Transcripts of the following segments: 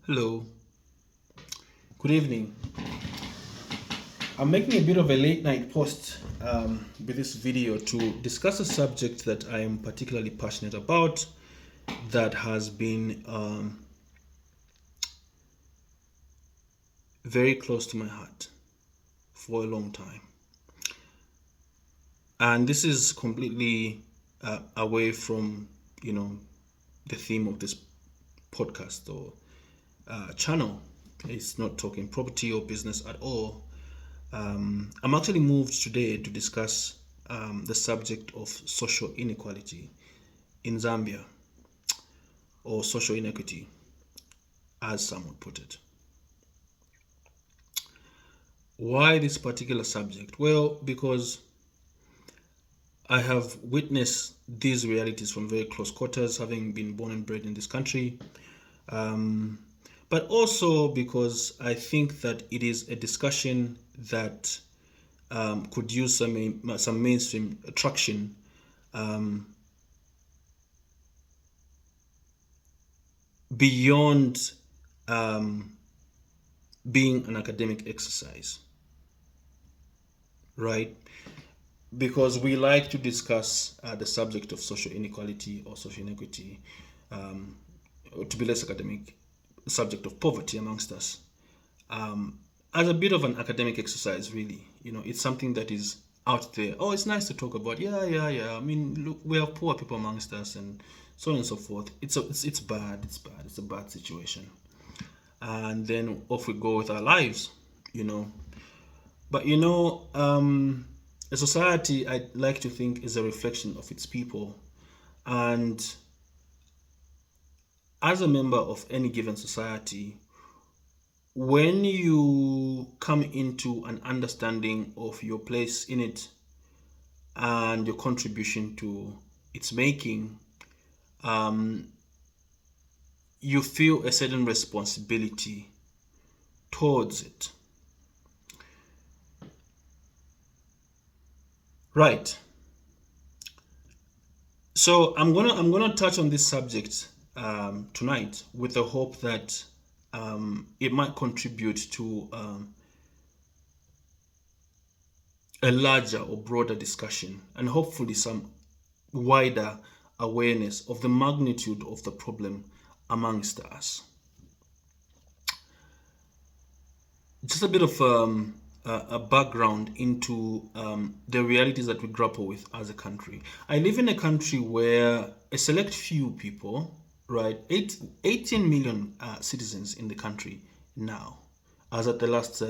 Hello, good evening. I'm making a bit of a late night post with this video to discuss a subject that I am particularly passionate about that has been very close to my heart for a long time. And this is completely away from, you know, the theme of this podcast or channel. It's not talking property or business at all. I'm actually moved today to discuss the subject of social inequality in Zambia, or social inequity, as some would put it. Why this particular subject? Well, because I have witnessed these realities from very close quarters, having been born and bred in this country, but also because I think that it is a discussion that could use some mainstream traction beyond being an academic exercise, right? Because we like to discuss the subject of social inequality or social inequity, or to be less academic, subject of poverty amongst us, as a bit of an academic exercise, really. It's something that is out there. Oh, it's nice to talk about. Yeah, yeah, yeah. I mean, look, we have poor people amongst us, and so on and so forth. It's bad. It's bad. It's a bad situation. And then off we go with our lives, you know. But a society, I like to think, is a reflection of its people. And as a member of any given society, when you come into an understanding of your place in it and your contribution to its making, you feel a certain responsibility towards it. Right. So I'm gonna touch on this subject tonight with the hope that it might contribute to a larger or broader discussion and hopefully some wider awareness of the magnitude of the problem amongst us. Just a bit of a background into the realities that we grapple with as a country. I live in a country where a select few people, right, 18 million citizens in the country now, as at the last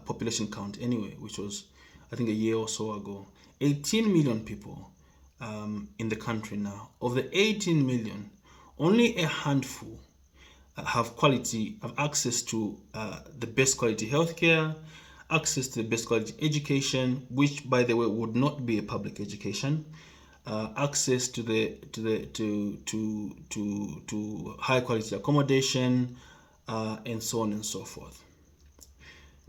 population count anyway, which was, I think, a year or so ago. 18 million people in the country now. Of the 18 million, only a handful have access to the best quality healthcare, access to the best quality education, which, by the way, would not be a public education, access to high quality accommodation, and so on and so forth.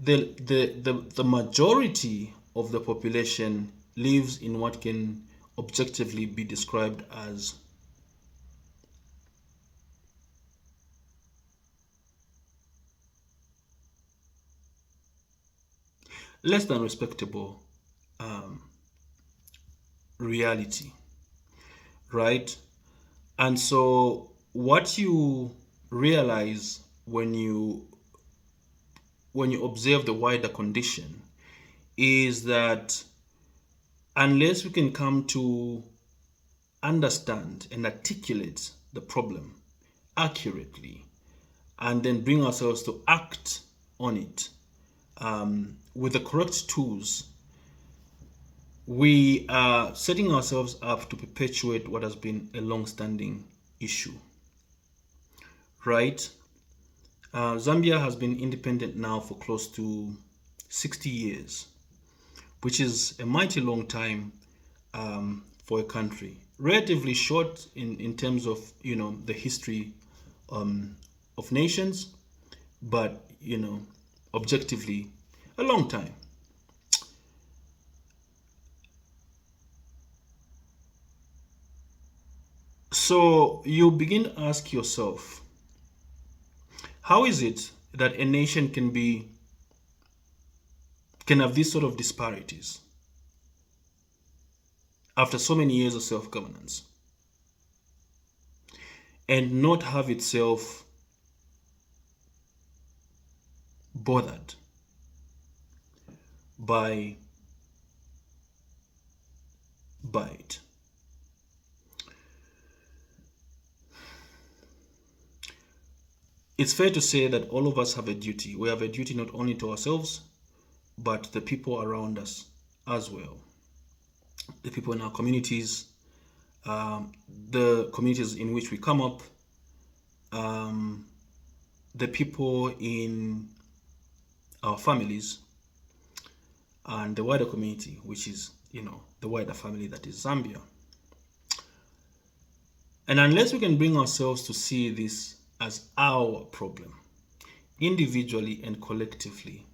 The majority of the population lives in what can objectively be described as less than respectable reality, right? And so what you realize when you observe the wider condition is that unless we can come to understand and articulate the problem accurately and then bring ourselves to act on it with the correct tools, we are setting ourselves up to perpetuate what has been a long-standing issue, right? Zambia has been independent now for close to 60 years, which is a mighty long time for a country. Relatively short in terms of the history of nations, but objectively a long time. So you begin to ask yourself, How is it that a nation can have these sort of disparities after so many years of self-governance and not have itself bothered by it? It's fair to say that all of us have a duty. We have a duty not only to ourselves, but the people around us as well. The people in our communities, the communities in which we come up, the people in our families, and the wider community, which is, the wider family that is Zambia. And unless we can bring ourselves to see this as our problem, individually and collectively,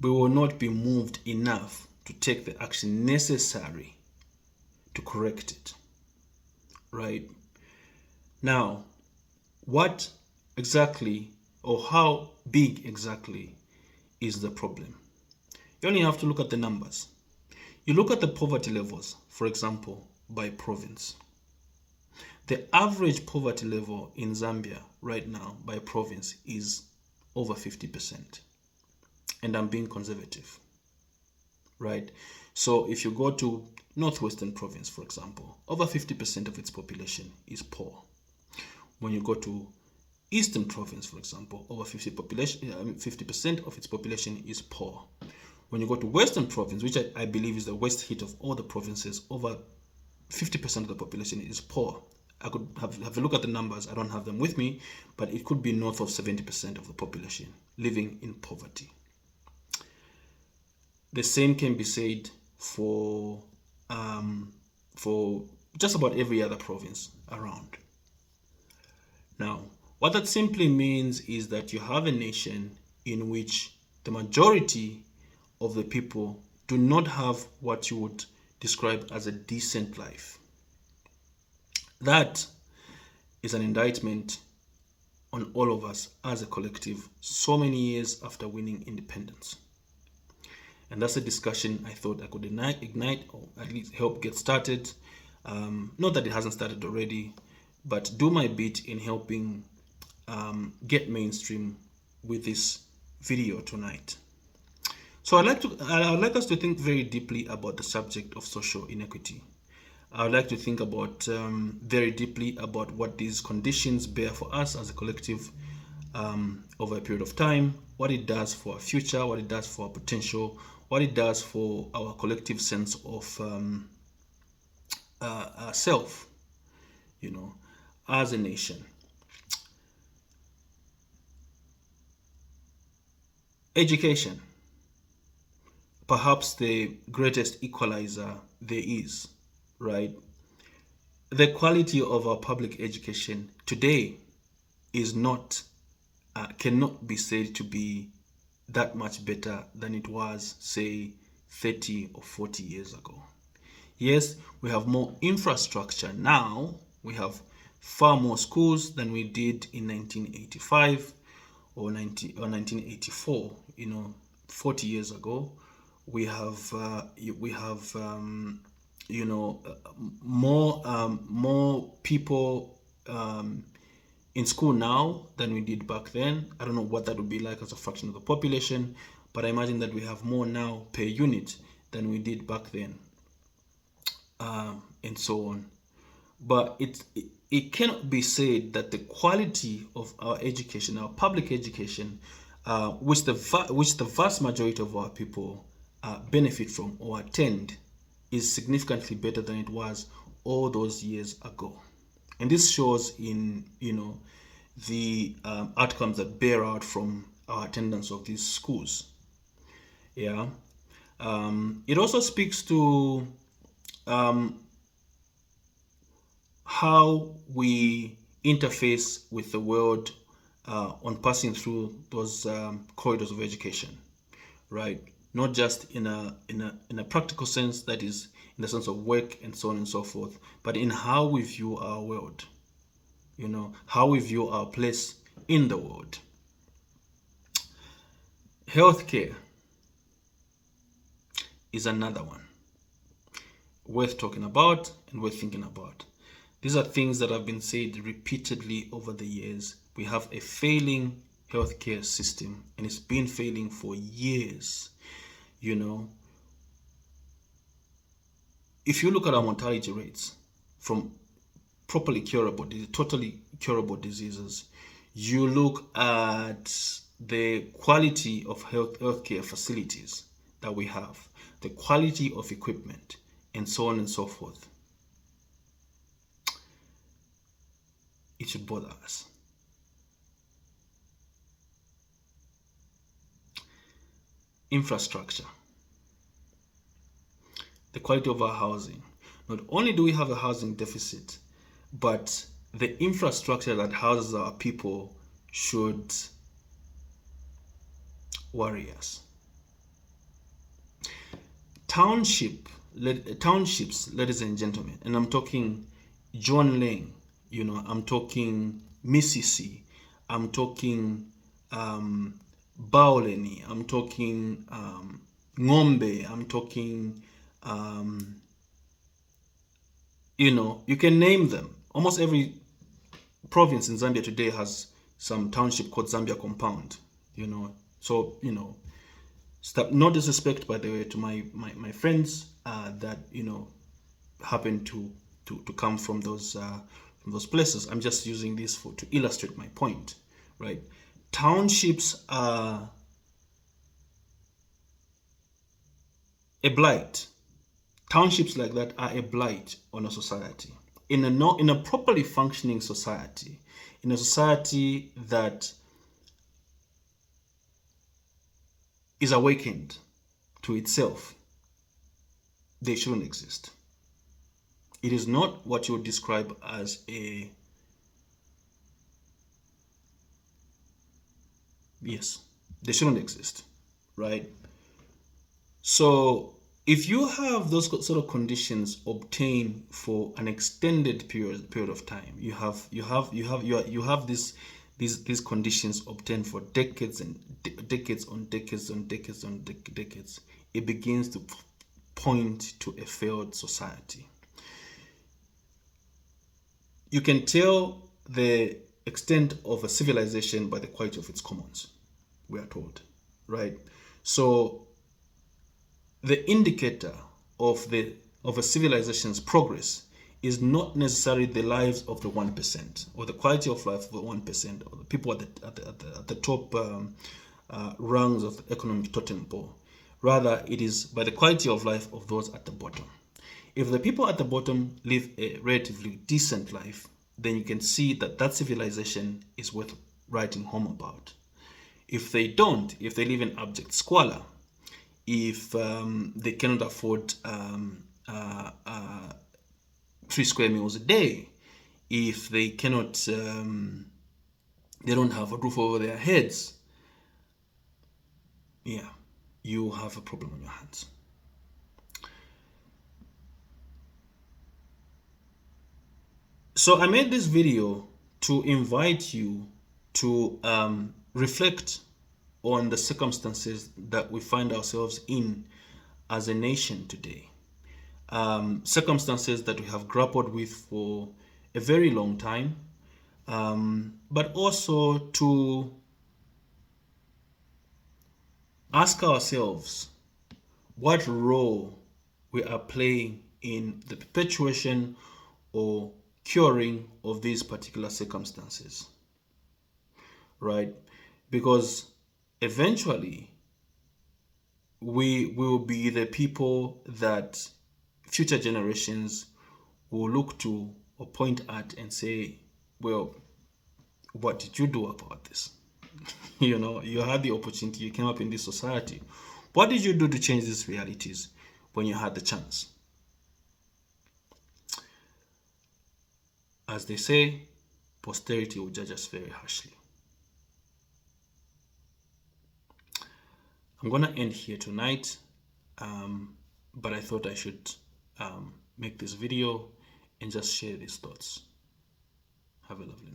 we will not be moved enough to take the action necessary to correct it. Right? Now, what exactly or how big exactly is the problem? You only have to look at the numbers. You look at the poverty levels, for example, by province. The average poverty level in Zambia right now by province is over 50%. And I'm being conservative, right? So if you go to Northwestern Province, for example, over 50% of its population is poor. When you go to Eastern Province, for example, over 50% of its population is poor. When you go to Western Province, which I believe is the worst hit of all the provinces, over 50% of the population is poor. I could have a look at the numbers. I don't have them with me, but it could be north of 70% of the population living in poverty. The same can be said for just about every other province around. Now, what that simply means is that you have a nation in which the majority of the people do not have what you would describe as a decent life. That is an indictment on all of us as a collective so many years after winning independence. And that's a discussion I thought I could ignite or at least help get started. Not that it hasn't started already, but do my bit in helping get mainstream with this video tonight. So I'd like us to think very deeply about the subject of social inequity. I'd like to think about very deeply about what these conditions bear for us as a collective over a period of time, what it does for our future, what it does for our potential, what it does for our collective sense of self, as a nation. Education, perhaps the greatest equalizer there is, right? The quality of our public education today is not, cannot be said to be that much better than it was, say, 30 or 40 years ago. Yes, we have more infrastructure now. We have far more schools than we did in 1985 or 1984. 40 years ago. We have more people in school now than we did back then. I don't know what that would be like as a fraction of the population, but I imagine that we have more now per unit than we did back then, and so on. But it cannot be said that the quality of our education, our public education, which the vast majority of our people benefit from or attend, is significantly better than it was all those years ago. And this shows in the outcomes that bear out from our attendance of these schools. Yeah. It also speaks to how we interface with the world on passing through those corridors of education, right? Not just in a practical sense, that is in the sense of work and so on and so forth, but in how we view our world, how we view our place in the world. Healthcare is another one worth talking about and worth thinking about. These are things that have been said repeatedly over the years. We have a failing healthcare system, and it's been failing for years. You know, if you look at our mortality rates from totally curable diseases, you look at the quality of healthcare facilities that we have, the quality of equipment, and so on and so forth. It should bother us. Infrastructure, the quality of our housing. Not only do we have a housing deficit, but the infrastructure that houses our people should worry us. Townships, ladies and gentlemen, and I'm talking John Lane, I'm talking Mississippi, I'm talking Baoleni, I'm talking Ngombe, I'm talking, you can name them. Almost every province in Zambia today has some township called Zambia Compound, So, stop, no disrespect, by the way, to my friends that, happen to come from those places. I'm just using this to illustrate my point, right? Townships are a blight. Townships like that are a blight on a society. In a properly functioning society, in a society that is awakened to itself, they shouldn't exist. It is not what you would describe as yes, they shouldn't exist, right? So if you have those sort of conditions obtained for an extended period of time, you have these conditions obtained for decades and decades on decades on decades on decades, it begins to point to a failed society. You can tell the extent of a civilization by the quality of its commons, we are told, right? So the indicator of a civilization's progress is not necessarily the lives of the 1% or the quality of life of the 1% or the people at the top rungs of the economic totem pole. Rather, it is by the quality of life of those at the bottom. If the people at the bottom live a relatively decent life, then you can see that civilization is worth writing home about. If they don't, if they live in abject squalor, if they cannot afford 3 square meals a day, if they cannot, they don't have a roof over their heads, yeah, you have a problem on your hands. So I made this video to invite you to reflect on the circumstances that we find ourselves in as a nation today. Circumstances that we have grappled with for a very long time, but also to ask ourselves what role we are playing in the perpetuation or curing of these particular circumstances, right? Because eventually we will be the people that future generations will look to or point at and say, well, what did you do about this? You had the opportunity, you came up in this society. What did you do to change these realities when you had the chance? As they say, posterity will judge us very harshly. I'm going to end here tonight, but I thought I should make this video and just share these thoughts. Have a lovely